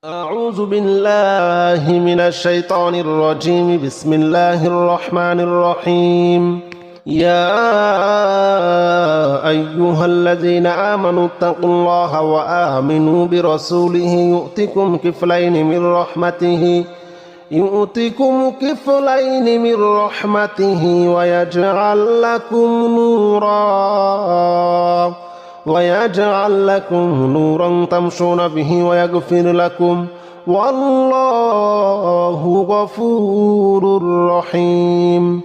أعوذ بالله من الشيطان الرجيم. بسم الله الرحمن الرحيم. يا أيها الذين آمنوا اتقوا الله وآمنوا برسوله يؤتكم كفلين من رحمته ويجعل لكم نورا تمشون به ويغفر لكم والله غفور رحيم.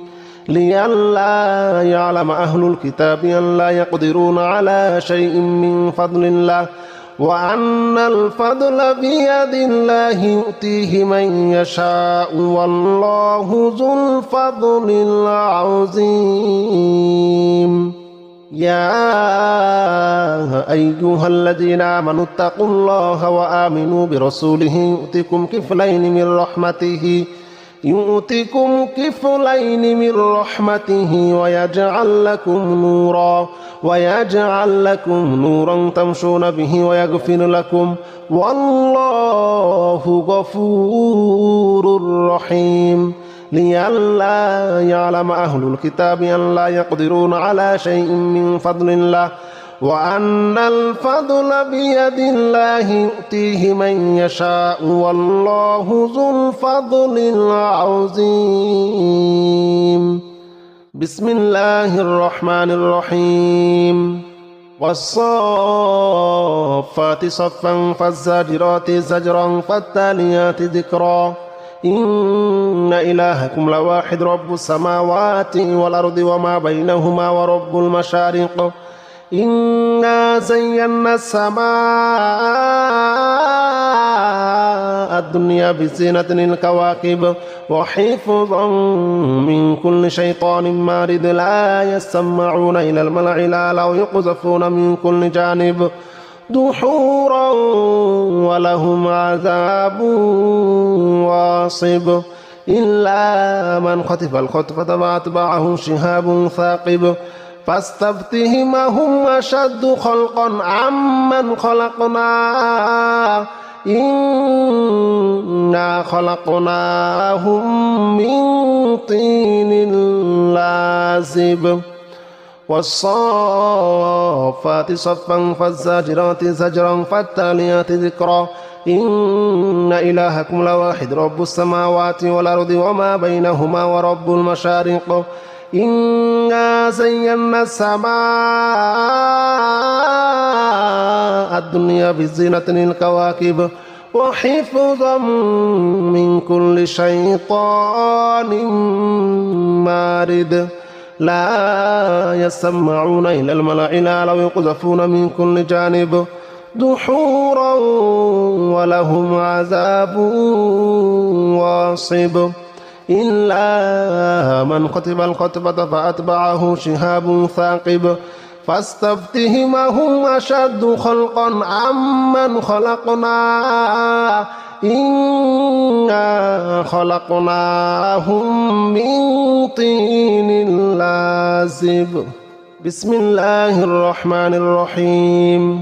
لئلا يعلم أهل الكتاب أن لا يقدرون على شيء من فضل الله وأن الفضل بيد الله يؤتيه من يشاء والله ذو الفضل العظيم. يا أيها الذين آمنوا اتقوا الله وآمنوا برسوله يؤتكم كفلين من رحمته ويجعل لكم نورا تمشون به ويغفر لكم والله غفور رحيم. لئلا يعلم أهل الكتاب أن لا يقدرون على شيء من فضل الله وأن الفضل بيد الله يؤتيه من يشاء والله ذو الفضل العظيم. بسم الله الرحمن الرحيم. والصافات صفا فالزاجرات زجرا فالتاليات ذكرا. إن إلهكم لواحد رب السماوات والأرض وما بينهما ورب المشارق. إنا زينا السماء الدنيا بزينة الكواكب وحفظا من كل شيطان مارد لا يسمعون إلى الملأ الأعلى ويقذفون من كل جانب دحورا ولهم عذاب واصب. إلا من خطف الخطفة فأتبعه شهاب ثاقب. فاستفتهم هم أشد خلقا عمن خلقنا إنا خلقناهم من طين لازب. والصافات صفا فالزاجرات زجرا فالتاليات ذكرا. إن إلهكم لواحد رب السماوات والأرض وما بينهما ورب المشارق. إنا زينا السماء الدنيا بزينة الكواكب وحفظا من كل شيطان مارد لا يسمعون إلى الملأ الأعلى ويقذفون من كل جانب دحورا ولهم عذاب واصب. إلا من خطف الخطفة فأتبعه شهاب ثاقب. فاستفتهم هم أشد خلقا عمن خلقنا إنا خلقناهم من طين لازب. بسم الله الرحمن الرحيم.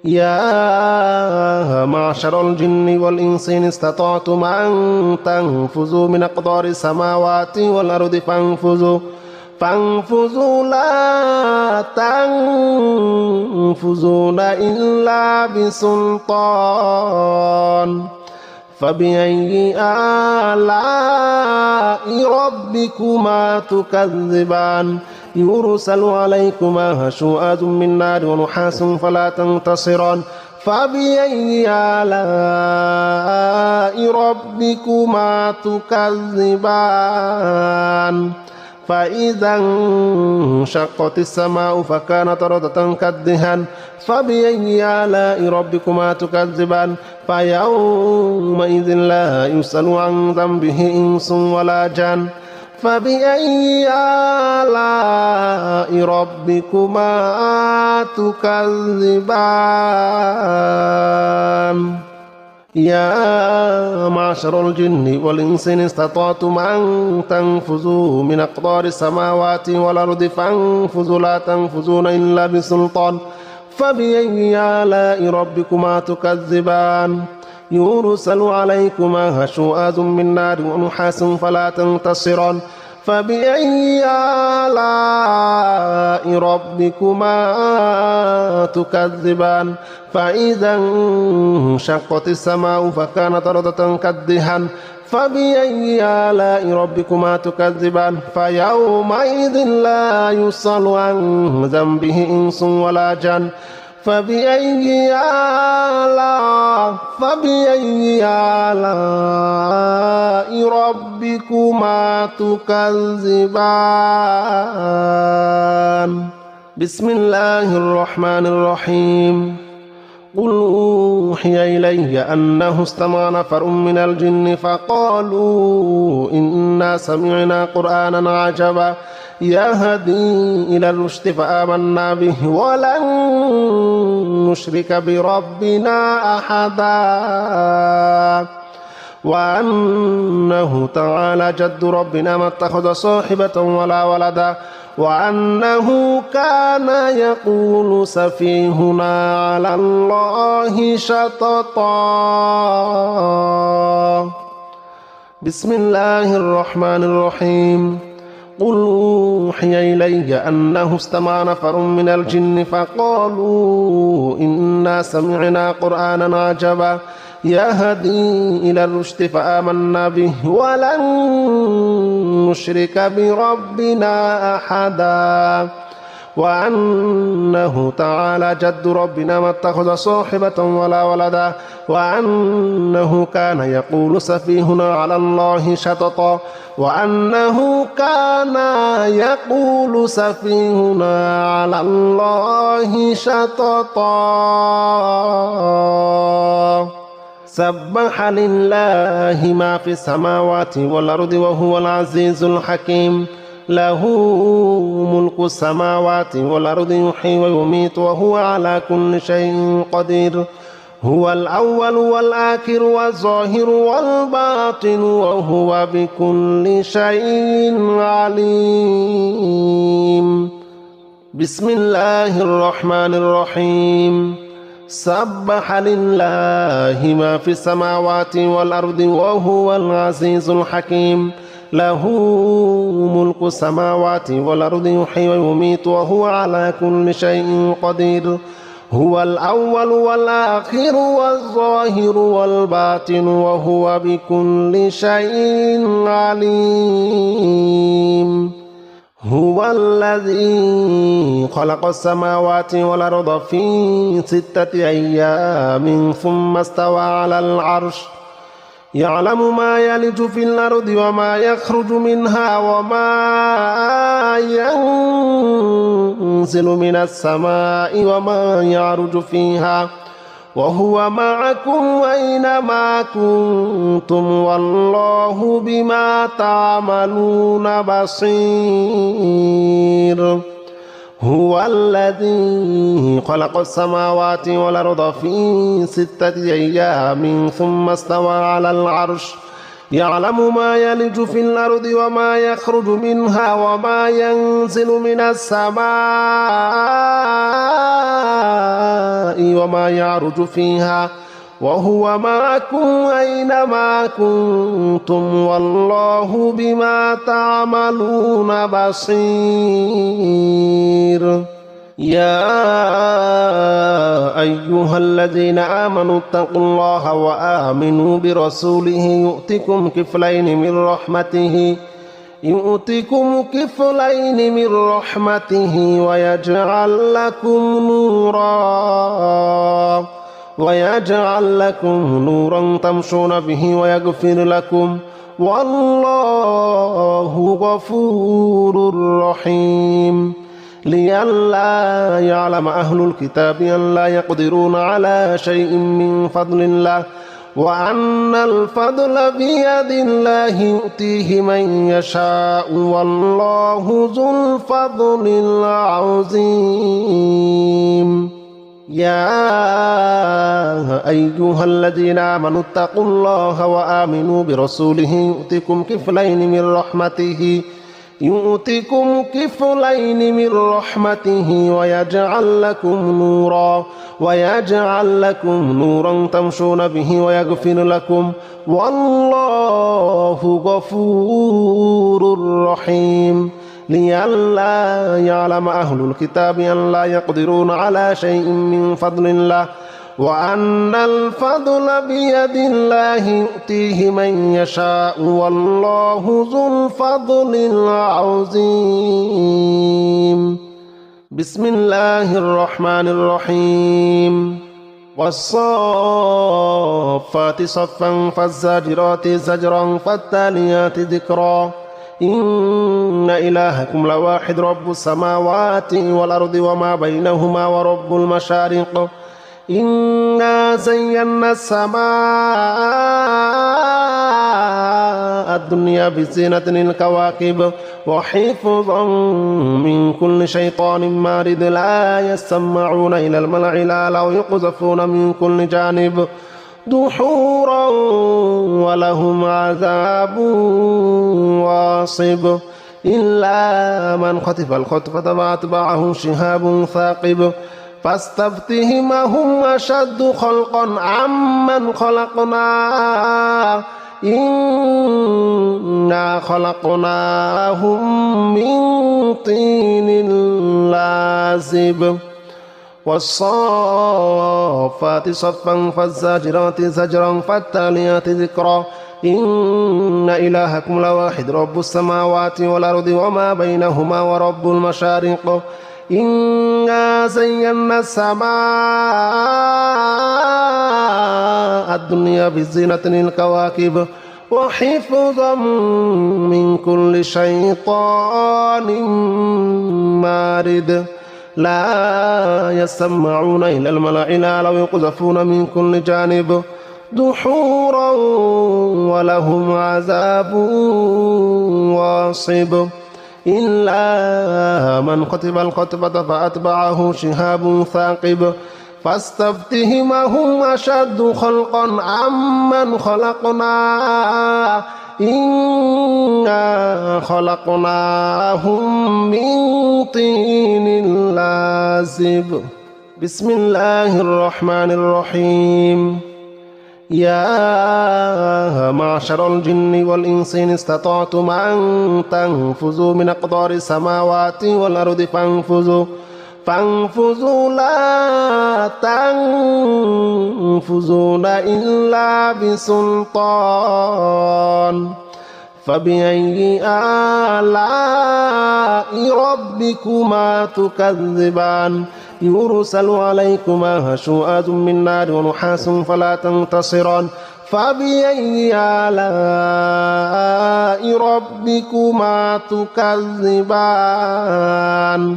يا معشر الجن والإنس إن استطعتم أن تنفذوا من أقطار السماوات والأرض فانفذوا لا تنفذون إلا بسلطان. فبأي آلاء ربكما تكذبان. يرسل عليكما شواظ من نار ونحاس فلا تنتصران. فبأي آلاء ربكما تكذبان. فإذا انشقت السماء فكانت وردة كالدهان. فبأي آلاء ربكما تكذبان. فيومئذ لا يسأل عن ذنبه إنس ولا جان. فبأي آلاء ربكما تكذبان. يا معشر الجن والإنس إن استطعتم أن تنفذوا من أقطار السماوات والأرض فانفذوا لا تنفذون إلا بسلطان. فبأي آلاء ربكما تكذبان. يرسل عليكما شواظ من نار ونحاس فلا تنتصران فبأي آلاء ربكما تكذبان فإذا انشقت السماء فكانت وردة كالدهان فبأي آلاء ربكما تكذبان فيومئذ لا يسأل عن ذنبه إنس ولا جان فبأي آلاء ربكما تكذبان بسم الله الرحمن الرحيم قل أوحي إلي أنه استمع نفر من الجن فقالوا إنا سمعنا قرآنا عجبا يهدي إلى الرشد فآمنا به ولن نشرك بربنا أحدا وأنه تعالى جد ربنا ما اتخذ صاحبة ولا ولدا وأنه كان يقول سفيهنا على الله شططا بسم الله الرحمن الرحيم قل أوحي إلي أنه استمع نفر من الجن فقالوا إنا سمعنا قرآنا عجبا يهدي إلى الرشد فآمنا به ولن نشرك بربنا أحدا وأنه تعالى جد ربنا ما اتخذ صاحبة ولا ولدا وأنه كان يقول سفيهنا على الله شططا وأنه كان يقول سفيهنا على الله شططا سبح لله ما في السماوات والأرض وهو العزيز الحكيم له ملك السماوات والأرض يحيي ويميت وهو على كل شيء قدير هو الأول والآخر والظاهر والباطن وهو بكل شيء عليم بسم الله الرحمن الرحيم سبح لله ما في السماوات والأرض وهو العزيز الحكيم له ملك السماوات والأرض يحيي ويميت وهو على كل شيء قدير هو الأول والآخر والظاهر والباطن وهو بكل شيء عليم هو الذي خلق السماوات والأرض في 6 أيام ثم استوى على العرش يعلم ما يلج في الأرض وما يخرج منها وما ينزل من السماء وما يعرج فيها وهو معكم أينما كنتم والله بما تعملون بصير هو الذي خلق السماوات والأرض في 6 أيام ثم استوى على العرش يعلم ما يلج في الأرض وما يخرج منها وما ينزل من السماء وما يعرج فيها وهو معكم أينما كنتم والله بما تعملون بصير يا أيها الذين آمنوا اتقوا الله وآمنوا برسوله يؤتكم كفلين من رحمته ويجعل لكم نورا تمشون به ويغفر لكم والله غفور رحيم لئلا يعلم أهل الكتاب أن لا يقدرون على شيء من فضل الله وأن الفضل بيد الله يؤتيه من يشاء والله ذو الفضل العظيم يا أيها الذين آمنوا اتقوا الله وآمنوا برسوله يؤتكم كفلين من رحمته ويجعل لكم نورا تمشون به ويغفر لكم والله غفور رحيم لئلا يعلم أهل الكتاب أن لا يقدرون على شيء من فضل الله وأن الفضل بيد الله يؤتيه من يشاء والله ذو الفضل العظيم. بسم الله الرحمن الرحيم. والصافات صفا فالزاجرات زجرا فالتاليات ذكرا إن إلهكم لواحد رب السماوات والأرض وما بينهما ورب المشارق إنا زينا السماء الدنيا بزينة الكواكب وحفظا من كل شيطان مارد لا يسمعون إلى الملأ الأعلى ويقذفون من كل جانب دحورا ولهم عذاب واصب إلا من خطف الخطفة فأتبعه شهاب ثاقب فاستفتهم أهم أشد خلقا عمن خلقنا إنا خلقناهم من طين لازب والصافات صفا فالزاجرات زجرا فالتاليات ذكرا إن إلهكم لواحد رب السماوات والأرض وما بينهما ورب المشارق إنا زينا السماء الدنيا بزينة الكواكب وحفظا من كل شيطان مارد لا يسمعون إلى الملأ الأعلى ويقذفون من كل جانب دحورا ولهم عذاب واصب إلا من خطف الخطفة فأتبعه شهاب ثاقب فاستفتهم أهم أشد خلقا عمن خلقنا إنا خلقناهم من طين لازب. بسم الله الرحمن الرحيم. يا معشر الجن والإنس إن استطعتم أن تنفذوا من أقطار السماوات والأرض فانفذوا لا تنفذون إلا بسلطان فبأي آلاء ربكما تكذبان يرسل عليكما شواظ من نار ونحاس فلا تنتصران فبأي آلاء ربكما تكذبان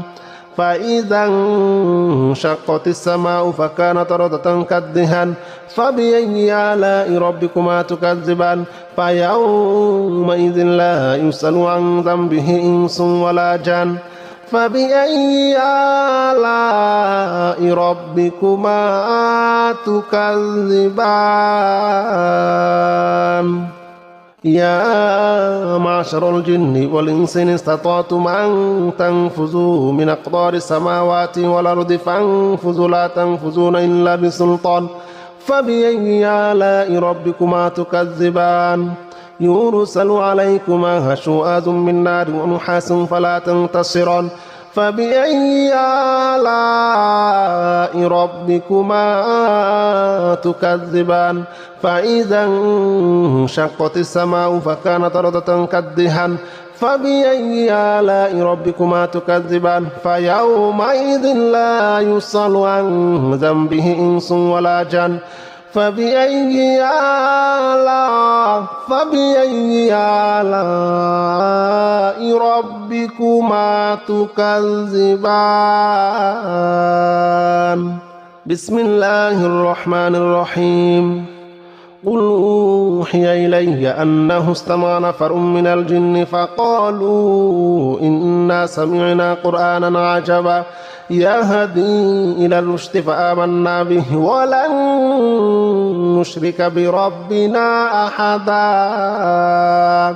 فإذا انشقت السماء فكانت وردة كالدهان فبأي آلاء ربكما تكذبان فيومئذ لا يسأل عن ذنبه إنس ولا جان فبأي آلاء ربكما تكذبان يا معشر الجن والإنس إن استطعتم أن تنفذوا من أقطار السماوات والأرض فانفذوا لا تنفذون إلا بسلطان فبأي آلاء ربكما تكذبان يرسل عليكما شواظ من نار ونحاس فلا تنتصران فبأي آلاء ربكما تكذبان فإذا انشقت السماء فكانت وردة كالدهان فبأي آلاء ربكما تكذبان فيومئذ لا يسأل عن ذنبه إنس ولا جان فبأي آلاء ربكما تكذبان. بسم الله الرحمن الرحيم. قل أوحي إلي أنه استمع نفر من الجن فقالوا إنا سمعنا قرآنا عجبا يهدي إلى الرشد فآمنا به ولن نشرك بربنا أحدا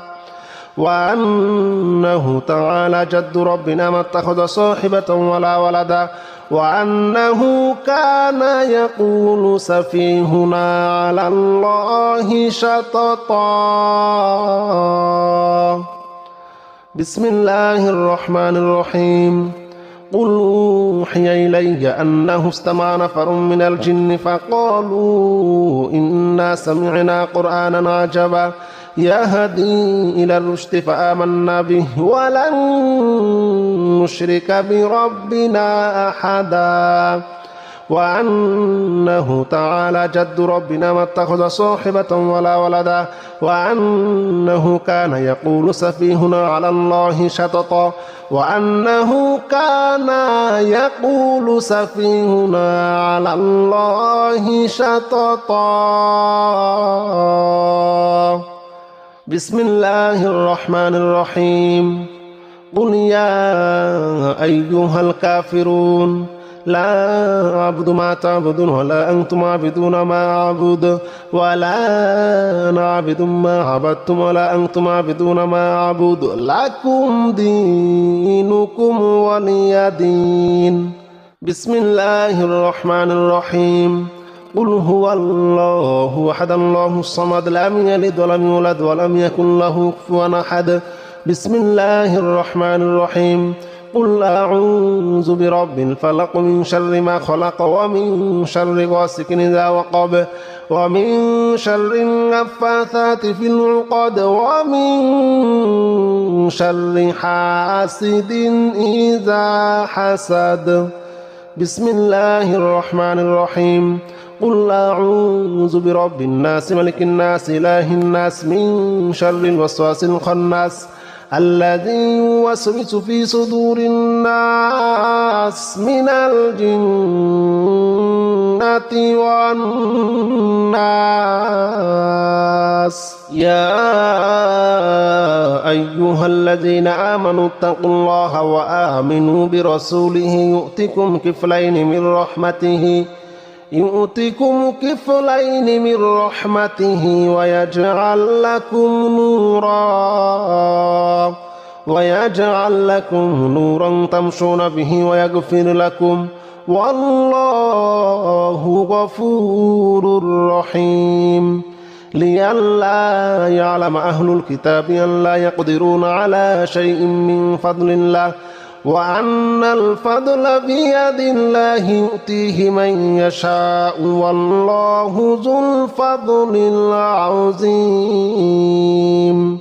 وأنه تعالى جد ربنا ما اتخذ صاحبة ولا ولدا وأنه كان يقول سفيهنا على الله شططا. بسم الله الرحمن الرحيم. قل أوحي إلي أنه استمع نفر من الجن فقالوا إنا سمعنا قرآنا عجبا يهدي إلى الرشد فآمنا به ولن نشرك بربنا أحدا وأنه تعالى جد ربنا ما اتخذ صاحبة ولا ولدا وأنه كان يقول سفيهنا على الله شططا وأنه كان يقول سفيهنا على الله شططا. بسم الله الرحمن الرحيم. قل يا أيها الكافرون لا أعبد ما تعبدون ولا أنتم عابدون ما أعبد ولا أنا عابد ما عبدتم ولا أنتم عابدون ما أعبد لكم دينكم ولي دين. بسم الله الرحمن الرحيم. قل هو الله أحد الله الصمد لم يلد ولم يولد ولم يكن له كفوا أحد. بسم الله الرحمن الرحيم. قل أعوذ برب الفلق من شر ما خلق ومن شر غاسق إذا وقب ومن شر النفاثات في العقد ومن شر حاسد إذا حسد. بسم الله الرحمن الرحيم. قل أعوذ برب الناس ملك الناس إله الناس من شر الوسواس الخناس الذي يوسوس في صدور الناس من الجنة والناس. يا أيها الذين آمنوا اتقوا الله وآمنوا برسوله يؤتكم كفلين من رحمته ويجعل لكم نورا تمشون به ويغفر لكم والله غفور رحيم. لئلا يعلم أهل الكتاب أن لا يقدرون على شيء من فضل الله وأن الفضل بيد الله يؤتيه من يشاء والله ذو الفضل العظيم.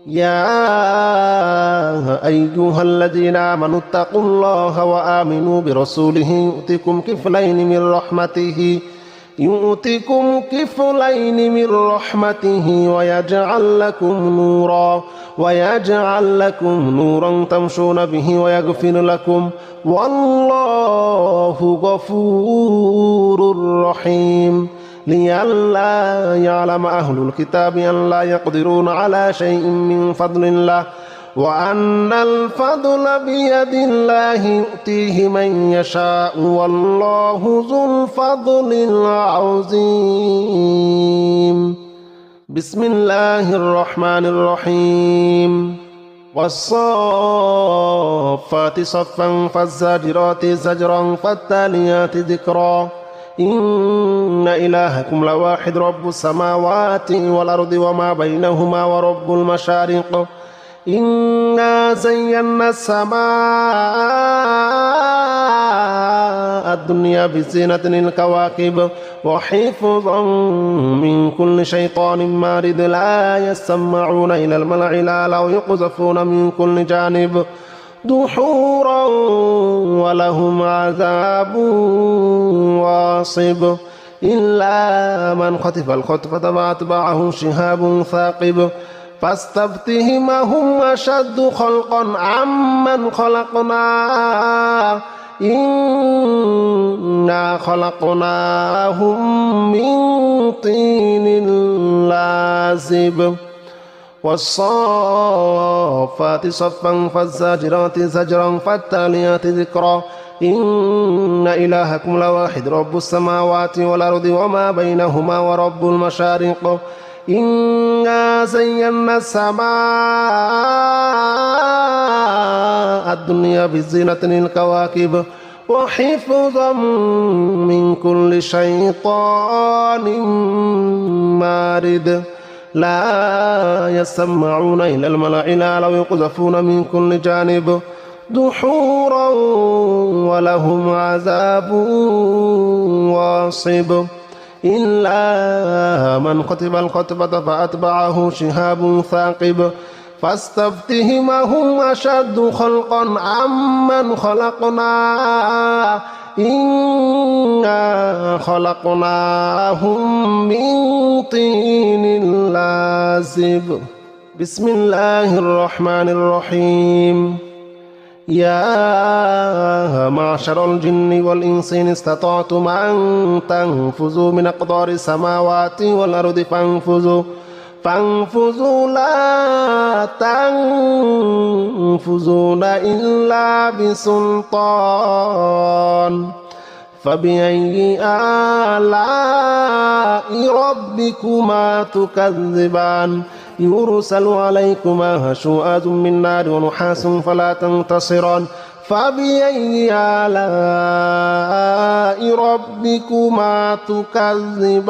يا أيها الذين آمنوا اتقوا الله وآمنوا برسوله يؤتكم كفلين من رحمته ويجعل لكم نورا تمشون به ويغفر لكم والله غفور رحيم. لئلا يعلم أهل الكتاب أن لا يقدرون على شيء من فضل الله وأن الفضل بيد الله يؤتيه من يشاء والله ذو الفضل العظيم. بسم الله الرحمن الرحيم. والصافات صفا فالزاجرات زجرا فالتاليات ذكرا. إن إلهكم لواحد رب السماوات والأرض وما بينهما ورب المشارق. إنا زينا السماء الدنيا بزينة الكواكب وحفظا من كل شيطان مارد لا يسمعون إلى الملأ الأعلى ويقذفون من كل جانب دحورا ولهم عذاب واصب إلا من خطف الخطفة فأتبعه شهاب ثاقب فاستفتهم أهم أشد خلقا عمن خلقنا إنا خلقناهم من طين لازب. والصافات صفا فالزاجرات زجرا فالتاليات ذكرا. إن إلهكم لواحد رب السماوات والأرض وما بينهما ورب المشارق. إنا زينا السماء الدنيا بزينة الكواكب وحفظا من كل شيطان مارد لا يسمعون إلى الملأ الأعلى ويقذفون من كل جانب دحورا ولهم عذاب واصب إلا من كتب الخطبة فأتبعه شهاب ثاقب فاستفتهم أهم أشد خلقا عمن خلقنا إنا خلقناهم من طين لازب بسم الله الرحمن الرحيم يا معشر الجن والإنس إن استطعتم أن تنفذوا من أقطار السماوات والأرض فانفذوا لا تنفذون إلا بسلطان فبأي آلاء ربكما تكذبان يرسل عليكما شواظ من نار ونحاس فلا تنتصران فبأي آلاء ربكما تكذبان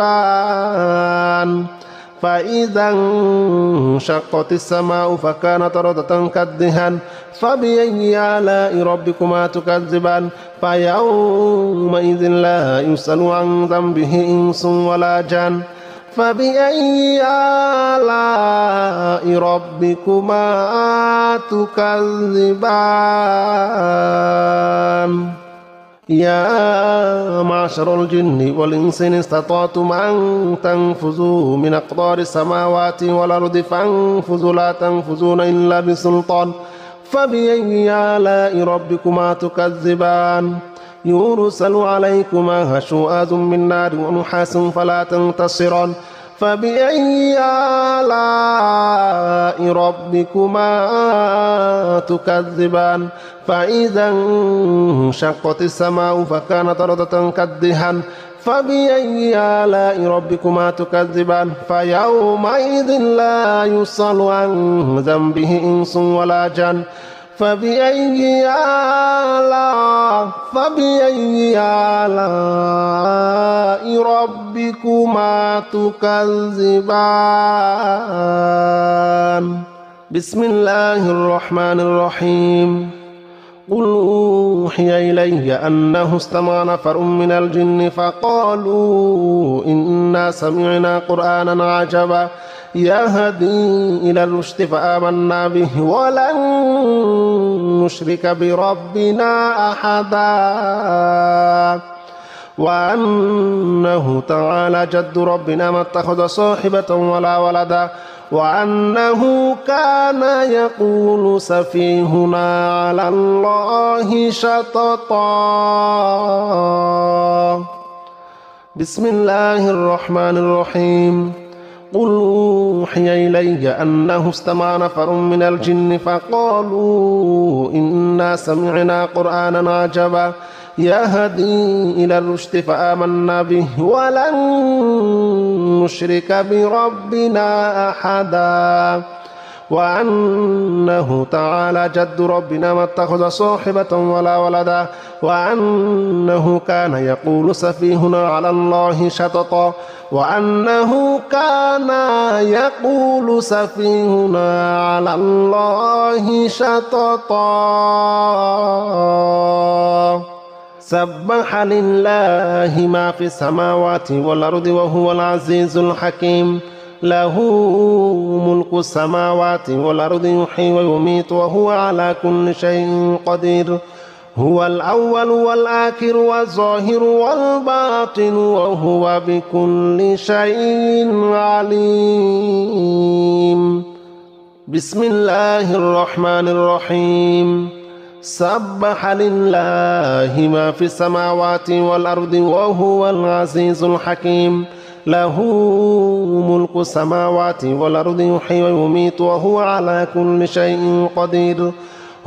فإذا انشقت السماء فكانت وردة كالدهان فبأي آلاء ربكما تكذبان فيومئذ لا يسأل عن ذنبه إنس ولا جان فبأي آلاء ربكما تكذبان يا معشر الجن والإنس إن استطعتم أن تنفذوا من أقطار السماوات والأرض فانفذوا لا تنفذون إلا بسلطان فبأي آلاء ربكما تكذبان يرسل عليكما شواظ من نار ونحاس فلا تنتصران فبأي آلاء ربكما تكذبان فإذا انشقت السماء فكانت وردة كالدهان فبأي آلاء ربكما تكذبان فيومئذ لا يسأل عن ذنبه إنس ولا جان فبأي آلاء ربكما تكذبان بسم الله الرحمن الرحيم قل أوحي إلي أنه استمع نفر من الجن فقالوا إنا سمعنا قرآنا عجبا يهدي إلى الرشد فآمنا به ولن نشرك بربنا أحدا وأنه تعالى جد ربنا ما اتخذ صاحبة ولا ولدا وأنه كان يقول سفيهنا على الله شططا بسم الله الرحمن الرحيم قل أوحي إلي أنه استمع نفر من الجن فقالوا إنا سمعنا قرآنا عجبا يهدي إلى الرشد فآمنا به ولن نشرك بربنا أحدا وأنه تعالى جد ربنا ما اتخذ صاحبة ولا ولدا وأنه كان يقول سفيهنا على الله شططا وأنه كان يقول سفيهنا على الله شططا سبح لله ما في السماوات والأرض وهو العزيز الحكيم له ملك السماوات والأرض يحيي ويميت وهو على كل شيء قدير هو الأول والآخر والظاهر والباطن وهو بكل شيء عليم بسم الله الرحمن الرحيم سبح لله ما في السماوات والأرض وهو العزيز الحكيم له ملك السماوات والأرض يحيي ويميت وهو على كل شيء قدير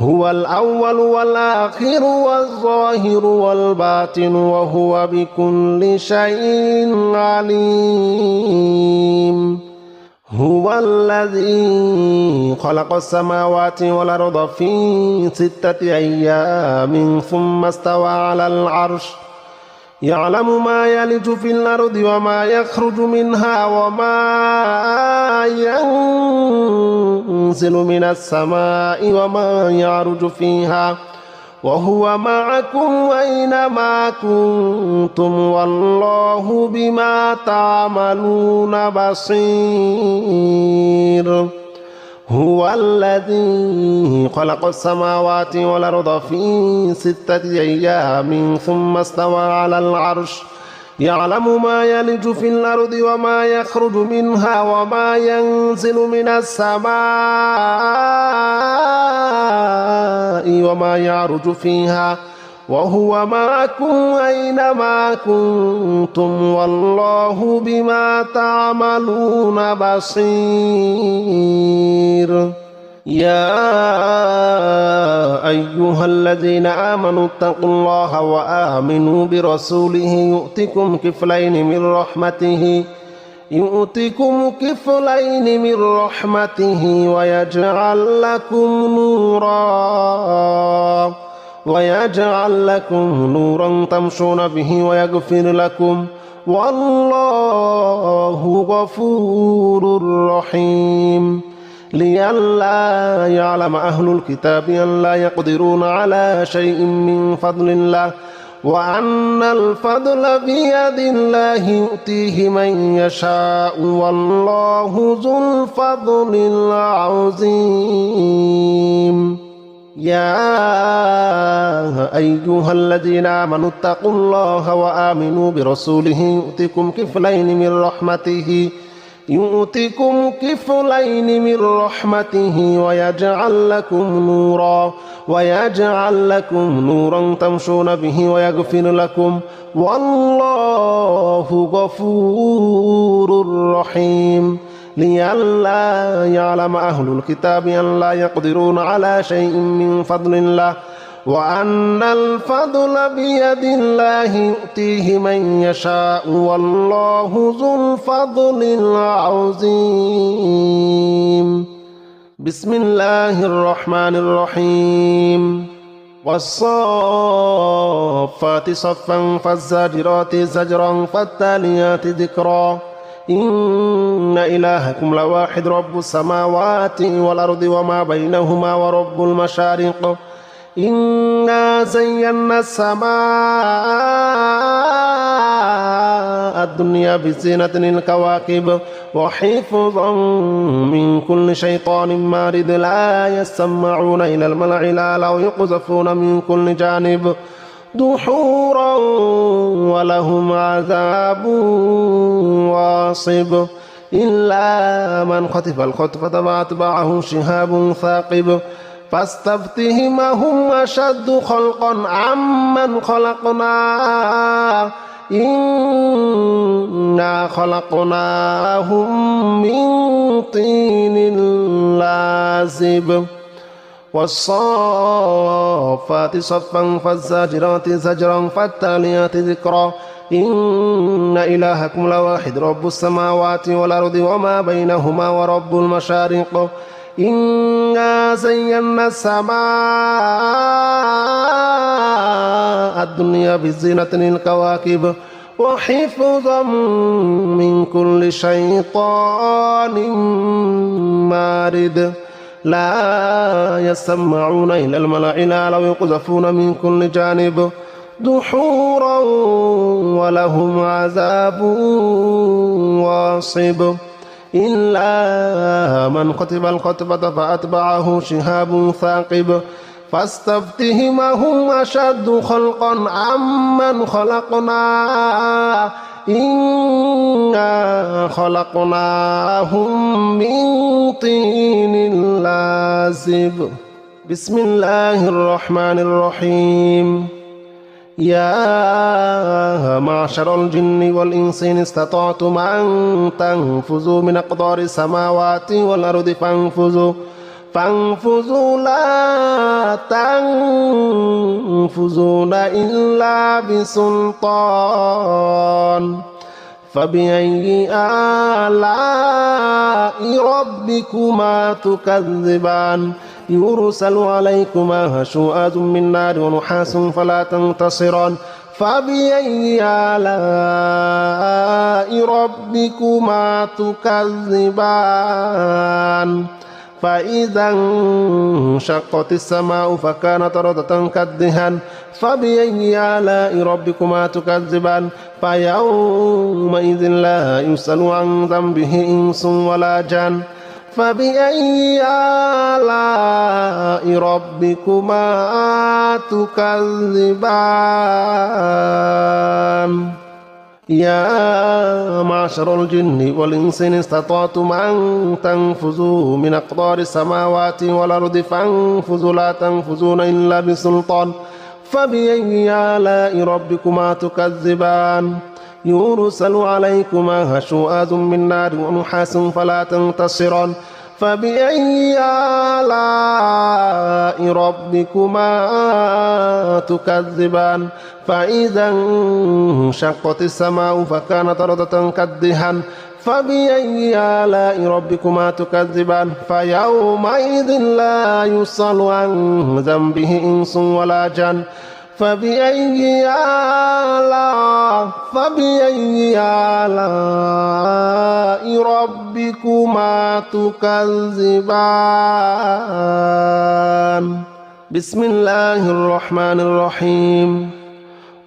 هو الأول والآخر والظاهر والباطن وهو بكل شيء عليم هو الذي خلق السماوات والأرض في 6 أيام ثم استوى على العرش يعلم ما يلج في الأرض وما يخرج منها وما ينزل من السماء وما يعرج فيها وهو معكم أينما كنتم والله بما تعملون بصير هو الذي خلق السماوات والأرض في 6 أيام ثم استوى على العرش يعلم ما يلج في الأرض وما يخرج منها وما ينزل من السماء وما يعرج فيها وهو معكم أينما كنتم والله بما تعملون بصير يا أيها الذين آمنوا اتقوا الله وآمنوا برسوله يؤتكم كفلين من رحمته ويجعل لكم نورا تمشون به ويغفر لكم والله غفور رحيم لئلا يعلم أهل الكتاب أن لا يقدرون على شيء من فضل الله وأن الفضل بيد الله يؤتيه من يشاء والله ذو الفضل العظيم يا أيها الذين آمنوا اتقوا الله وآمنوا برسوله يؤتكم كفلين من رحمته ويجعل لكم نورا تمشون به ويغفر لكم والله غفور رحيم لئلا يعلم أهل الكتاب أن لا يقدرون على شيء من فضل الله وأن الفضل بيد الله يؤتيه من يشاء والله ذو الفضل العظيم بسم الله الرحمن الرحيم والصافات صفا فالزاجرات زجرا فالتاليات ذكرا إن إلهكم لواحد رب السماوات والأرض وما بينهما ورب المشارق إنا زينا السماء الدنيا بزينة الكواكب وحفظا من كل شيطان مارد لا يسمعون إلى الملأ الأعلى ويقذفون من كل جانب دحورا ولهم عذاب واصب إلا من خطف الخطفة فأتبعه شهاب ثاقب فاستفتهم هم أشد خلقا عمن خلقنا إنا خلقناهم من طين لازب والصافات صفا فالزاجرات زجرا فالتاليات ذكرا إن إلهكم لواحد رب السماوات والأرض وما بينهما ورب المشارق إنا زينا السماء الدنيا بزينة الكواكب وحفظا من كل شيطان مارد لا يسمعون إلى الملأ الأعلى ويقذفون من كل جانب دحورا ولهم عذاب واصب إلا من خطف الخطفة فأتبعه شهاب ثاقب فاستفتهم هم أشد خلقا عمن خلقنا إنا خلقناهم من طين لازب بسم الله الرحمن الرحيم يا معشر الجن والإنس إن استطعتم أن تنفذوا من أقطار السماوات والأرض فانفذوا لا تنفذون إلا بسلطان فبأي آلاء ربكما تكذبان يرسل عليكما شواظ من نار ونحاس فلا تنتصران فبأي آلاء ربكما تكذبان فإذا انشقت السماء فكانت وردة كالدهان فبأي آلاء ربكما تكذبان فيومئذ لا يسأل عن ذنبه إنس ولا جان فبأي آلاء ربكما تكذبان يا معشر الجن والإنس إن استطعتم أن تنفذوا من أقطار السماوات والأرض فانفذوا لا تنفذون إلا بسلطان فبأي آلاء ربكما تكذبان يرسل عليكما شواظ من نار ونحاس فلا تنتصران فبأي آلاء ربكما تكذبان فإذا انشقت السماء فكانت وردة كالدهان فبأي آلاء ربكما تكذبان فيومئذ لا يسأل عن ذنبه إنس ولا جان فبأي آلاء ربكما تكذبان بسم الله الرحمن الرحيم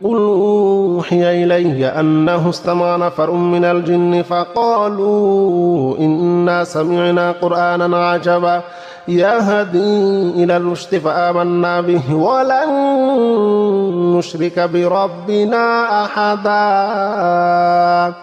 قل أوحي إلي أنه استمع نفر من الجن فقالوا إنا سمعنا قرآنا عجبا يهدي إلى الرشد فآمنا به ولن نشرك بربنا أحدا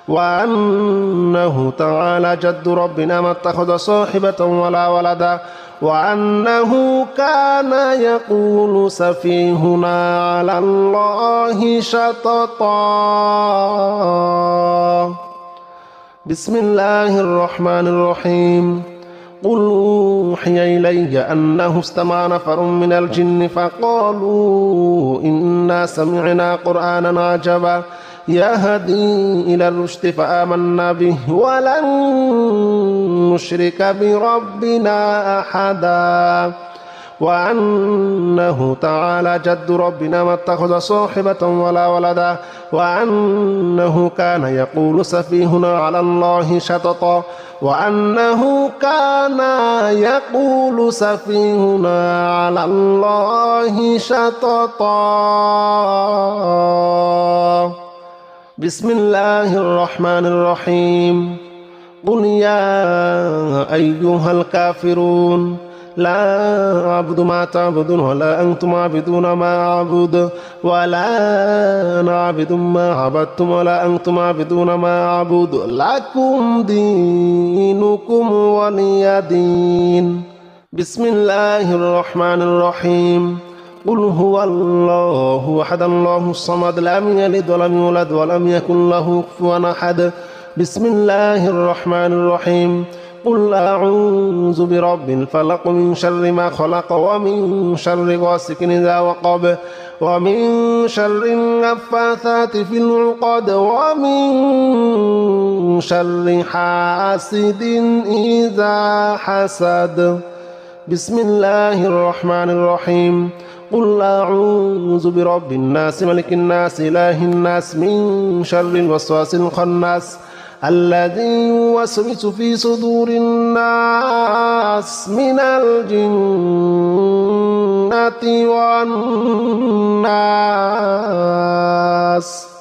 وأنه تعالى جد ربنا ما اتخذ صاحبة ولا ولدا وأنه كان يقول سفيهنا على الله شططا بسم الله الرحمن الرحيم قل أوحي إلي أنه استمع نفر من الجن فقالوا إنا سمعنا قرآنا عجبا يهدي إلى الرشد فآمنا به ولن نشرك بربنا أحدا وأنه تعالى جد ربنا ما اتخذ صاحبة ولا ولدا وأنه كان يقول سفيهنا على الله شططا وأنه كان يقول سفيهنا على الله شططا بسم الله الرحمن الرحيم قل يا أيها الكافرون لا أعبد ما تعبدون ولا أنتم عابدون ما أعبد ولا أنا عابد ما عبدتم ولا أنتم عابدون ما أعبد لكم دينكم ولي دين بسم الله الرحمن الرحيم قل هو الله أحد الله الصمد لم يلد ولم يولد ولم يكن له كفوا أحد بسم الله الرحمن الرحيم قل أعوذ برب الفلق من شر ما خلق ومن شر غاسق إذا وقب ومن شر النفاثات في العقد ومن شر حاسد إذا حسد بسم الله الرحمن الرحيم قل أعوذ برب الناس ملك الناس إله الناس من شر الوسواس الخناس الذي يوسوس في صدور الناس من الجنة والناس